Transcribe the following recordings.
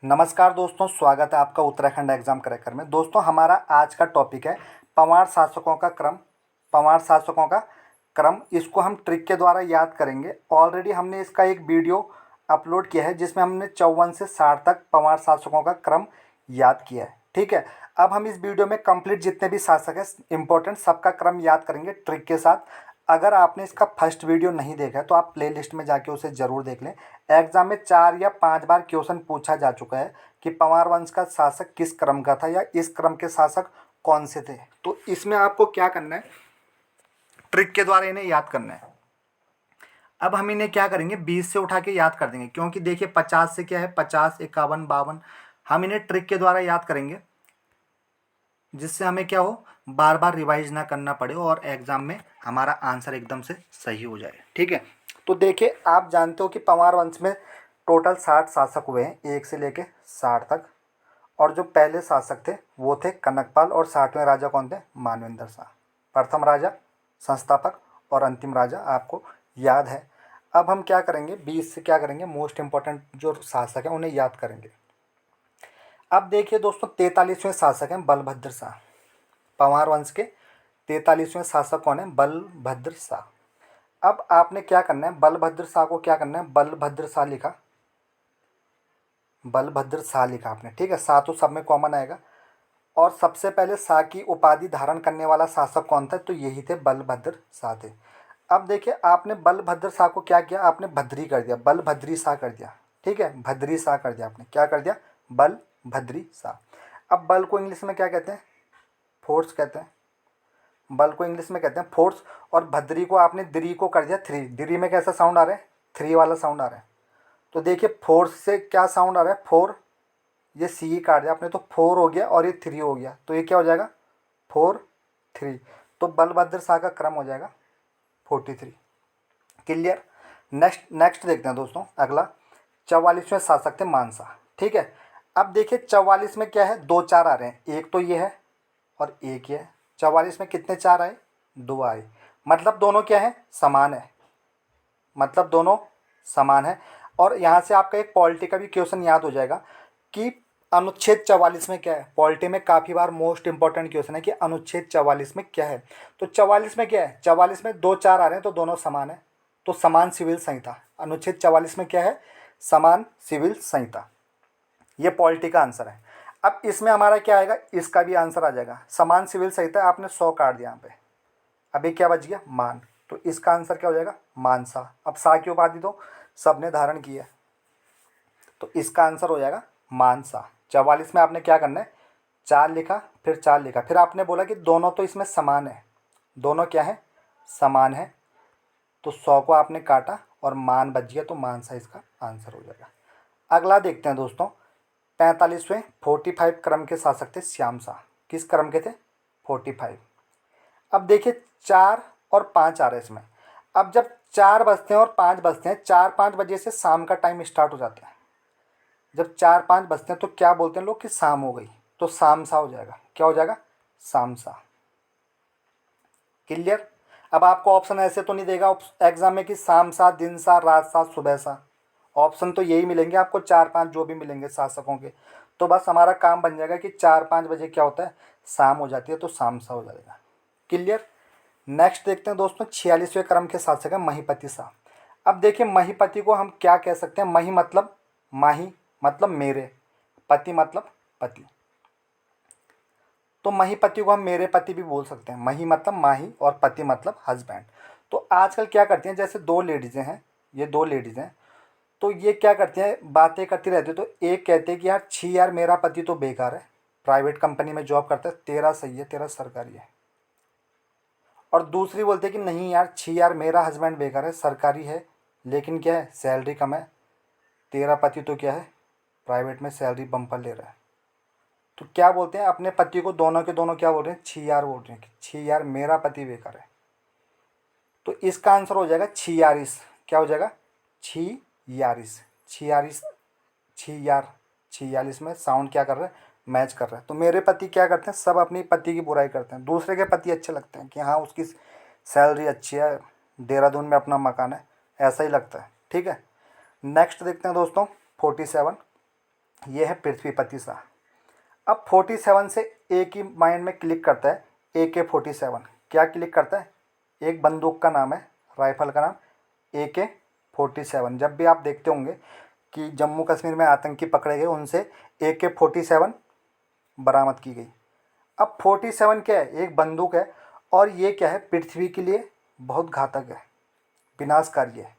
नमस्कार दोस्तों, स्वागत है आपका उत्तराखंड एग्जाम क्रैकर में। दोस्तों, हमारा आज का टॉपिक है पंवार शासकों का क्रम। पंवार शासकों का क्रम, इसको हम ट्रिक के द्वारा याद करेंगे। ऑलरेडी हमने इसका एक वीडियो अपलोड किया है जिसमें हमने 54 से 60 तक पंवार शासकों का क्रम याद किया है। ठीक है, अब हम इस वीडियो में कंप्लीट जितने भी शासक हैं इंपॉर्टेंट सबका क्रम याद करेंगे ट्रिक के साथ। अगर आपने इसका फर्स्ट वीडियो नहीं देखा है तो आप प्लेलिस्ट में जाके उसे ज़रूर देख लें। एग्जाम में 4 या 5 बार क्वेश्चन पूछा जा चुका है कि पंवार वंश का शासक किस क्रम का था या इस क्रम के शासक कौन से थे। तो इसमें आपको क्या करना है, ट्रिक के द्वारा इन्हें याद करना है। अब हम इन्हें क्या करेंगे, 20 से उठा के याद कर देंगे, क्योंकि देखिए 50 से क्या है, 50, 51, 52 हम इन्हें ट्रिक के द्वारा याद करेंगे, जिससे हमें क्या हो, बार बार रिवाइज ना करना पड़े और एग्जाम में हमारा आंसर एकदम से सही हो जाए। ठीक है, तो देखिए आप जानते हो कि पंवार वंश में टोटल 60 शासक हुए हैं, 1 से लेके 60 तक। और जो पहले शासक थे वो थे कनकपाल, और 60वें राजा कौन थे, मानवेंद्र शाह। प्रथम राजा, संस्थापक और अंतिम राजा आपको याद है। अब हम क्या करेंगे, 20 से क्या करेंगे, मोस्ट इंपॉर्टेंट जो शासक हैं उन्हें याद करेंगे। अब देखिए दोस्तों, 43वें शासक हैं बलभद्र शाह। पंवार वंश के 43वें शासक कौन है, बलभद्र शाह। अब आपने क्या करना है, बलभद्र शाह को क्या करना है, बलभद्र शाह लिखा, बलभद्र शाह लिखा आपने। ठीक है, शाह तो सब में कॉमन आएगा। और सबसे पहले शाह की उपाधि धारण करने वाला शासक कौन था, तो यही थे, बलभद्र शाह थे। अब देखिए आपने बलभद्र शाह को क्या किया, आपने भद्री कर दिया, बलभद्री शाह कर दिया। ठीक है, भद्री शाह कर दिया आपने, क्या कर दिया, बलभद्री शाह। अब बल को इंग्लिश में क्या कहते हैं, फोर्स कहते हैं। बल को इंग्लिश में कहते हैं फोर्स। और भद्री को आपने द्री को कर दिया थ्री। द्री में कैसा साउंड आ रहा है, थ्री वाला साउंड आ रहा है। तो देखिए फोर्स से क्या साउंड आ रहा है, फोर, ये सी काट दिया आपने तो फोर हो गया, और ये थ्री हो गया, तो ये क्या हो जाएगा, 4, 3। तो बलभद्र शाह का क्रम हो जाएगा 43। क्लियर। नेक्स्ट नेक्स्ट देखते हैं दोस्तों, अगला 44वें शासक थे मानसा। ठीक है, अब देखिए 44 में क्या है, 2 4 आ रहे हैं, एक तो ये है और एक ये है। 44 में कितने 4 आए, 2 आए, मतलब दोनों क्या है, समान है, मतलब दोनों समान है। और यहाँ से आपका एक पॉलिटी का भी क्वेश्चन याद हो जाएगा कि अनुच्छेद 44 में क्या है। पॉलिटी में काफ़ी बार मोस्ट इंपॉर्टेंट क्वेश्चन है कि अनुच्छेद 44 में क्या है। तो 44 में क्या है, 44 में 2 4 आ रहे हैं तो दोनों समान है, तो समान सिविल संहिता। अनुच्छेद 44 में क्या है, समान सिविल संहिता। ये पॉलिटी का आंसर है। अब इसमें हमारा क्या आएगा, इसका भी आंसर आ जाएगा, समान सिविल संहिता। आपने 100 काट दिया यहाँ पे, अभी क्या बच गया, मान। तो इसका आंसर क्या हो जाएगा, मानसा। अब शाह की उपाधि तो सबने धारण की है, तो इसका आंसर हो जाएगा मानसा। 44 में आपने क्या करना है, 4 लिखा, फिर 4 लिखा, फिर आपने बोला कि दोनों तो इसमें समान है, दोनों क्या है, समान है। तो 100 को आपने काटा और मान बच गया, तो मानसा इसका आंसर हो जाएगा। अगला देखते हैं दोस्तों, 45वें 45 क्रम के शासक थे श्याम शाह। किस क्रम के थे, 45। अब देखिए 4 और 5 आ रहे हैं इसमें। अब जब 4 बजते हैं और 5 बजते हैं, 4-5 बजे से शाम का टाइम स्टार्ट हो जाता है। जब 4-5 बजते हैं तो क्या बोलते हैं लोग कि शाम हो गई, तो शाम सा हो जाएगा, क्या हो जाएगा, शाम सा। क्लियर। अब आपको ऑप्शन ऐसे तो नहीं देगा एग्जाम में कि शाम सा, दिन सा, रात सा, सुबह सा। ऑप्शन तो यही मिलेंगे आपको, 4-5 जो भी मिलेंगे शासकों के। तो बस हमारा काम बन जाएगा कि 4-5 बजे क्या होता है, शाम हो जाती है, तो शाम सा हो जाएगा। क्लियर। नेक्स्ट देखते हैं दोस्तों, 46वें क्रम के शासक है महीपति शाह। अब देखिए महीपति को हम क्या कह सकते हैं, मही मतलब माही मतलब मेरे, पति मतलब पति, तो महीपति को हम मेरे पति भी बोल सकते हैं। मही मतलब माही और पति मतलब हस्बैंड। तो आजकल क्या करती हैं, जैसे 2 लेडीज़ें हैं, ये 2 लेडीज़ हैं, तो ये क्या करती हैं, बातें करती रहती है। तो एक कहते हैं कि यार छी यार मेरा पति तो बेकार है, प्राइवेट कंपनी में जॉब करता है, तेरा सही है, तेरा सरकारी है। और दूसरी बोलते हैं कि नहीं यार छी यार मेरा हस्बैंड बेकार है, सरकारी है लेकिन क्या है, सैलरी कम है, तेरा पति तो क्या है, प्राइवेट में सैलरी बम्पर ले रहा है। तो क्या बोलते हैं, अपने पति को दोनों के दोनों क्या बोल रहे हैं, छी यार बोल रहे हैं कि छी यार मेरा पति बेकार है। तो इसका आंसर हो जाएगा छियारिस। क्या हो जाएगा, छियारिस। छियारिस, छी यार, 46 में साउंड क्या कर रहा है, मैच कर रहा है। तो मेरे पति क्या करते हैं, सब अपनी पति की बुराई करते हैं, दूसरे के पति अच्छे लगते हैं कि हाँ उसकी सैलरी अच्छी है, देहरादून में अपना मकान है, ऐसा ही लगता है। ठीक है। नेक्स्ट देखते हैं दोस्तों, 47 ये है पृथ्वीपति शाह। अब 47 से एक ही माइंड में क्लिक करता है, AK-47। क्या क्लिक करता है? एक बंदूक का नाम है, राइफल का नाम AK-47। जब भी आप देखते होंगे कि जम्मू कश्मीर में आतंकी पकड़े गए, उनसे AK-47 बरामद की गई। अब 47 क्या है? एक बंदूक है, और ये क्या है? पृथ्वी के लिए बहुत घातक है, विनाशकारी है।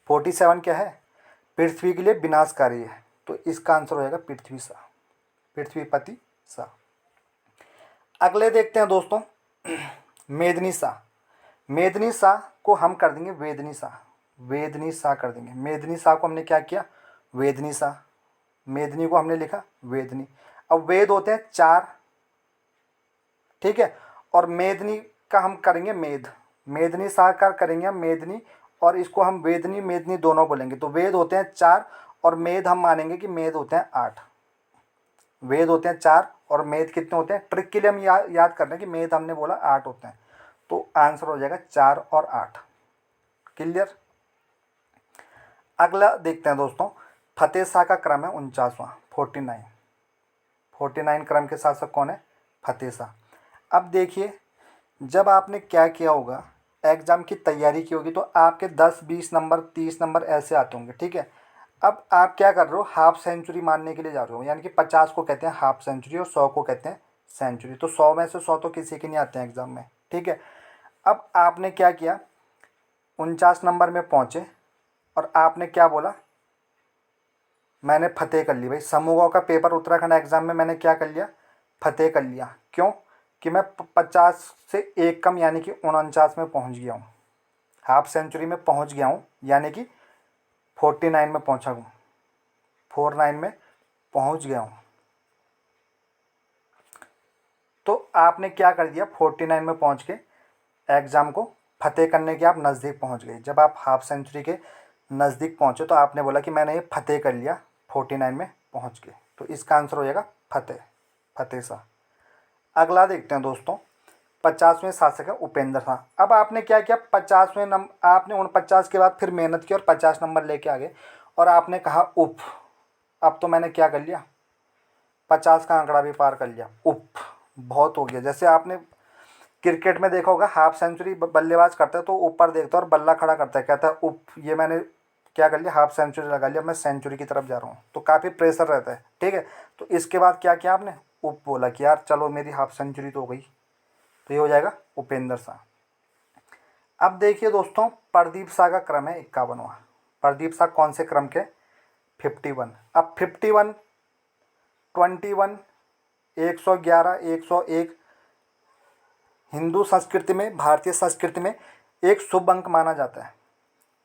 47 क्या है? पृथ्वी के लिए विनाशकारी है। तो इसका आंसर हो जाएगा पृथ्वी शाह, पृथ्वीपति शाह। अगले देखते हैं दोस्तों, मेदिनी शाह। मेदिनी शाह को हम कर देंगे वेदनी शाह, वेदनी शाह कर देंगे। मेदिनी शाह को हमने क्या किया? वेदनी शाह। मेदिनी को हमने लिखा वेदनी। अब वेद होते हैं 4, ठीक है, और मेदिनी का हम करेंगे मेद। मेदिनी शाह का करेंगे हम मेदिनी, और इसको हम वेदनी मेदिनी दोनों बोलेंगे। तो वेद होते हैं 4 और मेद हम मानेंगे कि मेद होते हैं 8। वेद होते हैं 4 और मेद कितने होते हैं? ट्रिक के लिए हम याद कर रहे हैं कि मेद हमने बोला 8 होते हैं। तो आंसर हो जाएगा 4 और 8। क्लियर? अगला देखते हैं दोस्तों, फतेह शाह का क्रम है 49वां, 49 क्रम के शासक कौन है? फतेह शाह। अब देखिए, जब आपने क्या किया होगा, एग्ज़ाम की तैयारी की होगी, तो आपके 10 20 नंबर 30 नंबर ऐसे आते होंगे, ठीक है। अब आप क्या कर रहे हो? हाफ सेंचुरी मानने के लिए जा रहे हो, यानी कि 50 को कहते हैं हाफ सेंचुरी और 100 को कहते हैं सेंचुरी। तो 100 में से 100 तो किसी के नहीं आते हैं एग्ज़ाम में, ठीक है। अब आपने क्या किया? 49 नंबर में पहुँचे और आपने क्या बोला? मैंने फतेह कर ली। भाई समूह का पेपर उत्तराखंड एग्ज़ाम में मैंने क्या कर लिया? फतेह कर लिया। क्यों? कि मैं 50 से एक कम यानी कि 49 में पहुंच गया हूँ, हाफ सेंचुरी में पहुंच गया हूँ, यानी कि 49 में पहुंचा हूँ, 49 में पहुंच गया हूँ। तो आपने क्या कर दिया? 49 में पहुंच के एग्ज़ाम को फतेह करने के आप नज़दीक पहुंच गए। जब आप हाफ सेंचुरी के नज़दीक पहुंचे तो आपने बोला कि मैंने ये फतेह कर लिया, 49 में पहुंच गए। तो इसका आंसर हो जाएगा फतेह, फतेह शाह। अगला देखते हैं दोस्तों, 50वें शासक है उपेंद्र शाह। अब आपने क्या किया? 50वें नंबर, आपने 49 के बाद फिर मेहनत की और 50 नंबर लेके आ गए, और आपने कहा उप, अब तो मैंने क्या कर लिया? 50 का आंकड़ा भी पार कर लिया, उप, बहुत हो गया। जैसे आपने क्रिकेट में देखा होगा, हाफ सेंचुरी बल्लेबाज करता है तो ऊपर देखता है और बल्ला खड़ा करता है, कहता है उप, ये मैंने क्या कर लिया? हाफ सेंचुरी लगा लिया, मैं सेंचुरी की तरफ जा रहा हूँ। तो काफ़ी प्रेशर रहता है, ठीक है। तो इसके बाद क्या किया आपने? उप बोला कि यार चलो मेरी हाफ सेंचुरी तो हो गई। तो ये हो जाएगा उपेंद्र शाह। अब देखिए दोस्तों, प्रदीप शाह का क्रम है 51वां। प्रदीप शाह कौन से क्रम के? 51। अब 51, 21, 111, 101 हिंदू संस्कृति में, भारतीय संस्कृति में एक शुभ अंक माना जाता है,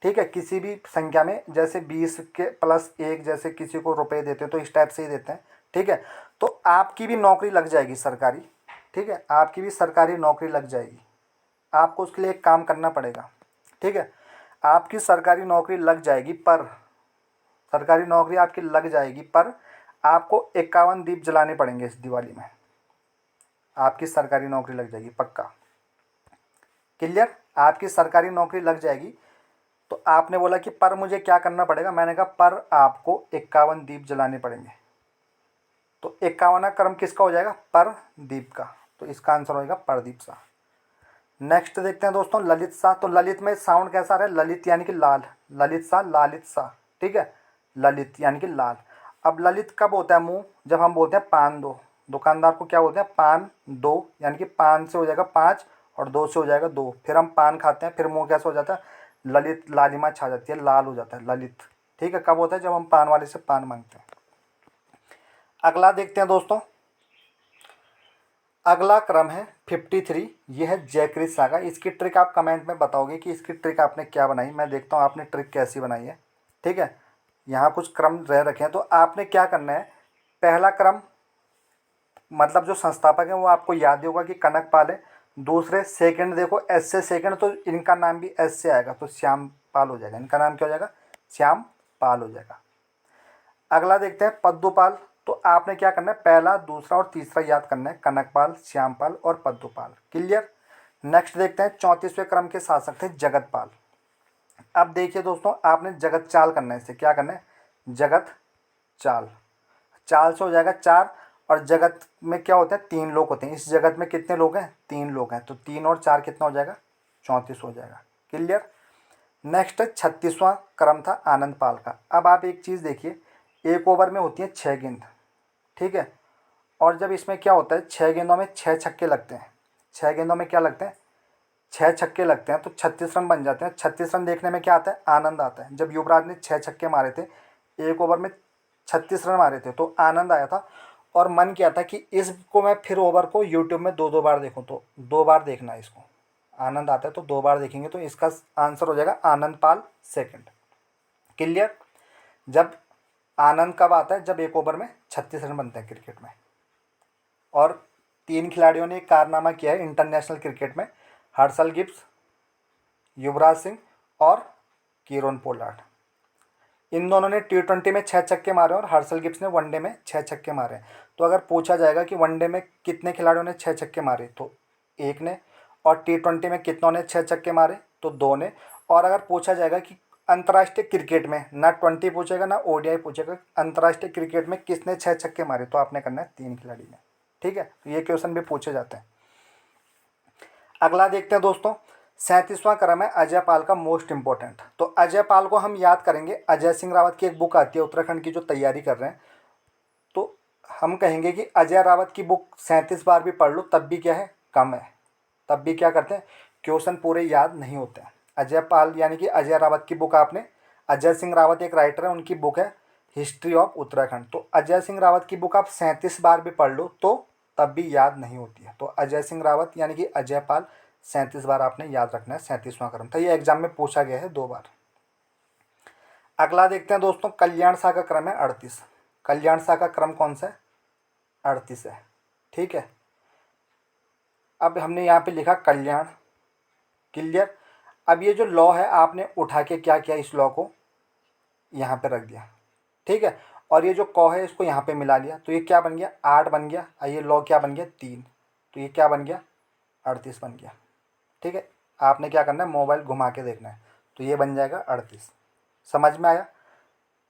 ठीक है। किसी भी संख्या में, जैसे 20 के प्लस 1, जैसे किसी को रुपए देते हैं तो इस टाइप से ही देते हैं, ठीक है। तो आपकी भी नौकरी लग जाएगी सरकारी, ठीक है, आपकी भी सरकारी नौकरी लग जाएगी। आपको उसके लिए एक काम करना पड़ेगा, ठीक है। आपकी सरकारी नौकरी लग जाएगी, पर सरकारी नौकरी आपकी लग जाएगी, पर आपको 51 दीप जलाने पड़ेंगे इस दिवाली में। आपकी सरकारी नौकरी लग जाएगी पक्का। क्लियर? आपकी सरकारी नौकरी लग जाएगी। तो आपने बोला कि पर मुझे क्या करना पड़ेगा? मैंने कहा पर आपको 51 दीप जलाने पड़ेंगे। तो 51वां क्रम किसका हो जाएगा? पर दीप का। तो इसका आंसर होगा प्रदीप शाह। नेक्स्ट देखते हैं दोस्तों, ललित शाह। तो ललित में साउंड कैसा आ रहा है? ललित यानी कि लाल, ललित शाह, लालित शाह, ठीक है, ललित यानी कि लाल। अब ललित कब होता है मुंह? जब हम बोलते हैं पान दो। दुकानदार को क्या बोलते हैं? पान दो, यानी कि पान से हो जाएगा 5 और 2 से हो जाएगा 2। फिर हम पान खाते हैं, फिर मुंह कैसा हो जाता है? ललित, लालिमा छा जाती है, लाल हो जाता है, ललित, ठीक है। कब होता है? जब हम पान वाले से पान मांगते हैं। अगला देखते हैं दोस्तों, अगला क्रम है 53। ये है जयकृत शाह का। इसकी ट्रिक आप कमेंट में बताओगे कि इसकी ट्रिक आपने क्या बनाई। मैं देखता हूँ आपने ट्रिक कैसी बनाई है, ठीक है। यहाँ कुछ क्रम रह रखे हैं, तो आपने क्या करना है? पहला क्रम, मतलब जो संस्थापक है वो आपको याद ही होगा कि कनकपाल है। दूसरे सेकंड देखो, एस से सेकंड, तो इनका नाम भी एस से आएगा, तो श्यामपाल हो जाएगा। इनका नाम क्या हो जाएगा? श्यामपाल हो जाएगा। अगला देखते हैं पद्दूपाल। तो आपने क्या करना है? पहला, दूसरा और तीसरा याद करना है, कनकपाल, श्यामपाल और पद्दूपाल। क्लियर? नेक्स्ट देखते हैं 34वें क्रम के शासक थे जगतपाल। अब देखिए दोस्तों, आपने जगत चाल करना है। इससे क्या करना है? जगत चाल। चाल से हो जाएगा 4, और जगत में क्या होते हैं 3 लोग होते हैं। इस जगत में कितने लोग हैं 3 लोग हैं, तो 3 और 4 कितना हो जाएगा 34 हो जाएगा। क्लियर। नेक्स्ट 36वां क्रम था आनंद पाल का। अब आप एक चीज़ देखिए, एक ओवर में होती है 6 गेंद, ठीक है, और जब इसमें क्या होता है 6 गेंदों में 6 छक्के लगते हैं, 6 गेंदों में क्या लगते हैं 6 छक्के लगते हैं, तो 36 रन बन जाते हैं। 36 रन देखने में क्या आता है आनंद आता है। जब युवराज ने 6 छक्के मारे थे, एक ओवर में 36 रन मारे थे, तो आनंद आया था, और मन किया था कि इसको मैं फिर ओवर को यूट्यूब में 2-2 बार देखूं, तो 2 बार देखना है इसको, आनंद आता है तो 2 बार देखेंगे, तो इसका आंसर हो जाएगा आनंद पाल सेकंड। क्लियर। जब आनंद कब आता है, जब एक ओवर में 36 रन बनते हैं क्रिकेट में। और 3 खिलाड़ियों ने एक कारनामा किया है इंटरनेशनल क्रिकेट में, हर्षल गिब्स, युवराज सिंह और कीरोन पोलार्ड। इन दोनों ने T20 में 6 छक्के मारे और हर्षल गिब्स ने वनडे में 6 छक्के मारे। तो अगर पूछा जाएगा कि वनडे में कितने खिलाड़ियों ने 6 छक्के मारे, तो 1 ने, और T20 में कितनों ने 6 छक्के मारे, तो 2 ने। और अगर पूछा जाएगा कि अंतर्राष्ट्रीय क्रिकेट में, ना 20 पूछेगा ना ODI पूछेगा, अंतर्राष्ट्रीय क्रिकेट में किसने 6 छक्के मारे, तो आपने करना है 3 खिलाड़ी ने। ठीक है, तो ये क्वेश्चन भी पूछे जाते हैं। अगला देखते हैं दोस्तों, 37वां क्रम है अजय पाल का मोस्ट इंपॉर्टेंट। तो अजय पाल को हम याद करेंगे, अजय सिंह रावत की एक बुक आती है उत्तराखंड की जो तैयारी कर रहे हैं, तो हम कहेंगे कि अजय रावत की बुक 37 बार भी पढ़ लो तब भी क्या है कम है, तब भी क्या करते हैं क्वेश्चन पूरे याद नहीं होते हैं। अजय पाल यानी कि अजय रावत की बुक आपने, अजय सिंह रावत एक राइटर है, उनकी बुक है हिस्ट्री ऑफ उत्तराखंड, तो अजय सिंह रावत की बुक आप 37 बार भी पढ़ लो तो तब भी याद नहीं होती है। तो अजय सिंह रावत यानी कि अजय पाल 37 बार आपने याद रखना है। 37वां क्रम था, ये एग्जाम में पूछा गया है 2 बार। अगला देखते हैं दोस्तों, कल्याण शाह का क्रम है 38। कल्याण शाह का क्रम कौन सा है 38 है। ठीक है, अब हमने यहाँ पे लिखा कल्याण। क्लियर। अब ये जो लॉ है आपने उठा के क्या किया, इस लॉ को यहाँ पे रख दिया, ठीक है, और ये जो कॉ है इसको यहाँ पे मिला लिया, तो ये क्या बन गया 8 बन गया, और ये लॉ क्या बन गया 3, तो ये क्या बन गया 38 बन गया। ठीक है, आपने क्या करना है मोबाइल घुमा के देखना है, तो ये बन जाएगा 38। समझ में आया।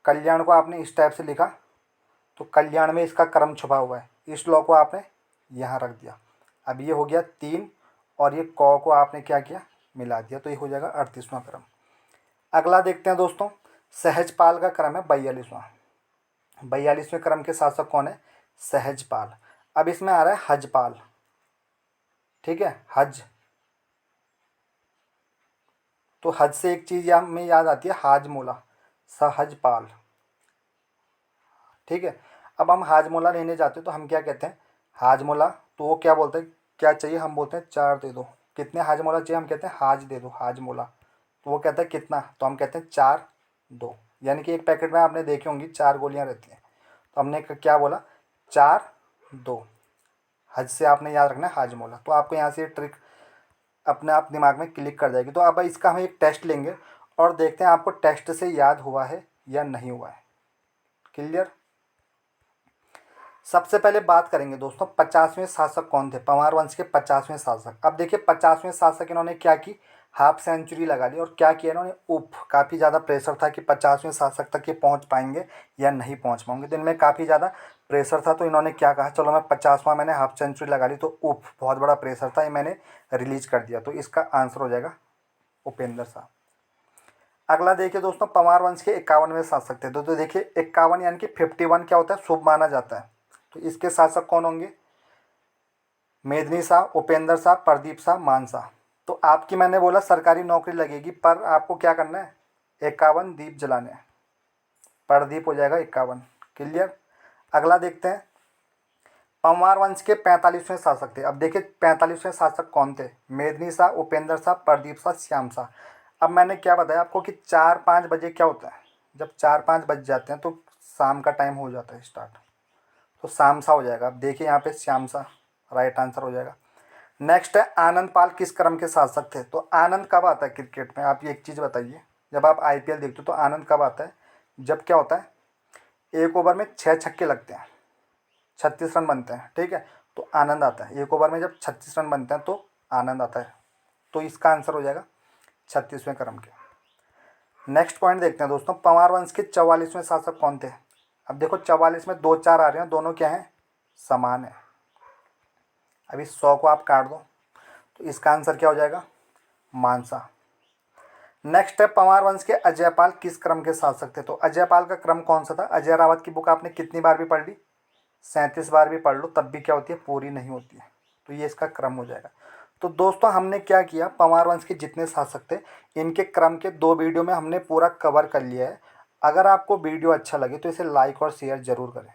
कल्याण को आपने इस टाइप से लिखा, तो कल्याण में इसका क्रम छुपा हुआ है, इस लॉ को आपने यहाँ रख दिया। अब ये हो गया 3, और ये कॉ को आपने क्या किया मिला दिया, तो ये हो जाएगा 38वां क्रम। अगला देखते हैं दोस्तों, सहजपाल का क्रम है 42वां। 42वें क्रम के शासक कौन है सहजपाल। अब इसमें आ रहा है हजपाल। ठीक है, हज, तो हज से एक चीज़ में याद आती है हाजमोला, सहजपाल। ठीक है, अब हम हाजमोला लेने जाते हैं तो हम क्या कहते हैं हाजमोला, तो वो क्या बोलते हैं क्या चाहिए, हम बोलते हैं 4 दे दो। कितने हाजमोला चाहिए, हम कहते हैं हाज दे दो हाजमोला, तो वो कहता है कितना, तो हम कहते हैं 4 2। यानी कि एक पैकेट में आपने देखी होंगी 4 गोलियां रहती हैं, तो हमने क्या बोला 4 2। हज से आपने याद रखना है हाजमोला, तो आपको यहाँ से ट्रिक अपने आप दिमाग में क्लिक कर जाएगी। तो अब इसका हम एक टेस्ट लेंगे और देखते हैं आपको टेस्ट से याद हुआ है या नहीं हुआ है। क्लियर। सबसे पहले बात करेंगे दोस्तों 50वें शासक कौन थे, पंवार वंश के 50वें शासक। अब देखिए 50वें शासक इन्होंने क्या की, हाफ सेंचुरी लगा ली, और क्या किया इन्होंने काफ़ी ज़्यादा प्रेशर था कि 50वें शासक तक ये पहुंच पाएंगे या नहीं पहुंच पाएंगे, तो इनमें काफ़ी ज़्यादा प्रेशर था। तो इन्होंने क्या कहा, चलो मैं 50वां मैंने हाफ सेंचुरी लगा ली, तो बहुत बड़ा प्रेशर था, ये मैंने रिलीज कर दिया, तो इसका आंसर हो जाएगा उपेंद्र शाह। अगला देखिए दोस्तों, पंवार वंश के 51वें शासक थे, तो देखिए 51 यानी कि 51 क्या होता है शुभ माना जाता है, तो इसके शासक कौन होंगे मेदिनी शाह, उपेंद्र शाह, प्रदीप शाह, मान शाह। तो आपकी मैंने बोला सरकारी नौकरी लगेगी, पर आपको क्या करना है 51 दीप जलाने हैं, प्रदीप हो जाएगा 51। क्लियर। अगला देखते हैं, पंवार वंश के 45वें शासक थे। अब देखिए 45वें शासक कौन थे, मेदिनी शाह, उपेंद्र शाह, प्रदीप शाह, श्याम शाह। अब मैंने क्या बताया आपको कि 4-5 बजे क्या होता है, जब 4-5 बज जाते हैं तो शाम का टाइम हो जाता है स्टार्ट, तो शाम सा हो जाएगा। अब देखिए यहाँ पे श्याम सा राइट आंसर हो जाएगा। नेक्स्ट है आनंद पाल किस क्रम के शासक थे। तो आनंद कब आता है क्रिकेट में, आप ये एक चीज़ बताइए, जब आप IPL देखते हो तो आनंद कब आता है, जब क्या होता है एक ओवर में 6 छक्के लगते हैं, 36 रन बनते हैं। ठीक है, तो आनंद आता है एक ओवर में, जब 36 रन बनते हैं तो आनंद आता है, तो इसका आंसर हो जाएगा 36वें क्रम के। नेक्स्ट पॉइंट देखते हैं दोस्तों, पंवार वंश के 44वें शासक कौन थे। अब देखो 44 में 2 4 आ रहे हैं, दोनों क्या हैं, समान है। अभी 100 को आप काट दो तो इसका आंसर क्या हो जाएगा, मानसा। नेक्स्ट है पंवार वंश के अजयपाल किस क्रम के शासक थे। तो अजयपाल का क्रम कौन सा था। अजय रावत की बुक आपने कितनी बार भी पढ़ ली, 37 बार भी पढ़ लो तब भी क्या होती है, पूरी नहीं होती है। तो ये इसका क्रम हो जाएगा। तो दोस्तों हमने क्या किया, पंवार वंश के जितने शासक थे इनके क्रम के 2 वीडियो में हमने पूरा कवर कर लिया है। अगर आपको वीडियो अच्छा लगे तो इसे लाइक और शेयर ज़रूर करें।